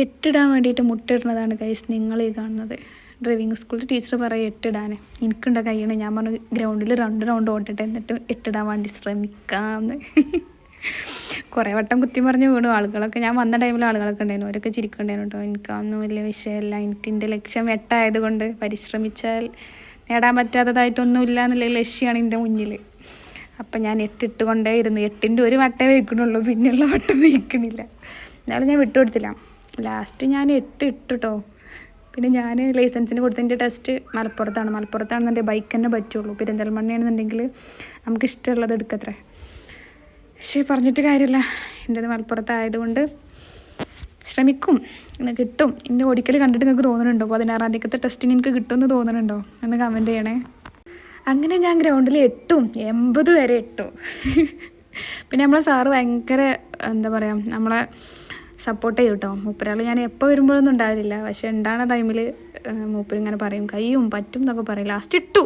എട്ടിടാൻ വേണ്ടിയിട്ട് മുട്ടിടുന്നതാണ് ഗൈസ് നിങ്ങൾ ഈ കാണുന്നത്. ഡ്രൈവിംഗ് സ്കൂളിൽ ടീച്ചർ പറയും എട്ടിടാൻ. എനിക്കുണ്ട കഴിയണം. ഞാൻ പറഞ്ഞു ഗ്രൗണ്ടിൽ 2 റൗണ്ട് ഓട്ടിട്ട് എന്നിട്ട് എട്ടിടാൻ വേണ്ടി ശ്രമിക്കാമെന്ന്. കുറേ വട്ടം കുത്തി മറിഞ്ഞ് വീണു. ആളുകളൊക്കെ ഞാൻ വന്ന ടൈമിൽ ആളുകളൊക്കെ ഉണ്ടായിരുന്നു. അവരൊക്കെ ചിരിക്കണ്ടായിരുന്നു കേട്ടോ. എനിക്കൊന്നും വലിയ വിഷയമല്ല. എൻ്റെ ലക്ഷ്യം 8 ആയതുകൊണ്ട് പരിശ്രമിച്ചാൽ നേടാൻ പറ്റാത്തതായിട്ടൊന്നുമില്ല എന്നുള്ള ലക്ഷ്യമാണ് എൻ്റെ മുന്നിൽ. അപ്പം ഞാൻ 8 ഇട്ടുകൊണ്ടേ ഇരുന്നു. 8ൻ്റെ ഒരു വട്ടേ വയ്ക്കണുള്ളൂ, പിന്നെയുള്ള വട്ടം വയ്ക്കണില്ല. എന്നാലും ഞാൻ വിട്ടുകൊടുത്തില്ല. ലാസ്റ്റ് ഞാൻ 8 ഇട്ടോ. പിന്നെ ഞാൻ ലൈസൻസിന് കൊടുത്തതിൻ്റെ ടെസ്റ്റ് മലപ്പുറത്താണെന്നുണ്ടെങ്കിൽ ബൈക്ക് തന്നെ പറ്റുള്ളൂ. പെരിന്തൽമണ്ണയാണെന്നുണ്ടെങ്കിൽ നമുക്ക് ഇഷ്ടമുള്ളത് എടുക്കത്രേ. പക്ഷേ പറഞ്ഞിട്ട് കാര്യമില്ല, എൻ്റേത് മലപ്പുറത്തായതുകൊണ്ട് ശ്രമിക്കും, ഇന്ന് കിട്ടും. എൻ്റെ ഓടിക്കൽ കണ്ടിട്ട് നിങ്ങൾക്ക് തോന്നുന്നുണ്ടോ 16-ാം തീയതിക്കത്തെ ടെസ്റ്റിന് എനിക്ക് കിട്ടുമെന്ന് തോന്നുന്നുണ്ടോ എന്ന് കമൻറ്റ് ചെയ്യണേ. അങ്ങനെ ഞാൻ ഗ്രൗണ്ടിൽ 80 വരെ ഇട്ടു. പിന്നെ നമ്മളെ സാറ് ഭയങ്കര എന്താ പറയുക, നമ്മളെ സപ്പോർട്ട് ചെയ്യും കേട്ടോ. മൂപ്പരാൾ ഞാൻ എപ്പോൾ വരുമ്പോഴൊന്നും ഉണ്ടാവില്ല, പക്ഷെ ഉണ്ടാകുന്ന ടൈമിൽ മൂപ്പരിങ്ങനെ പറയും കയ്യും പറ്റും എന്നൊക്കെ പറയും. ലാസ്റ്റ് ഇട്ടു.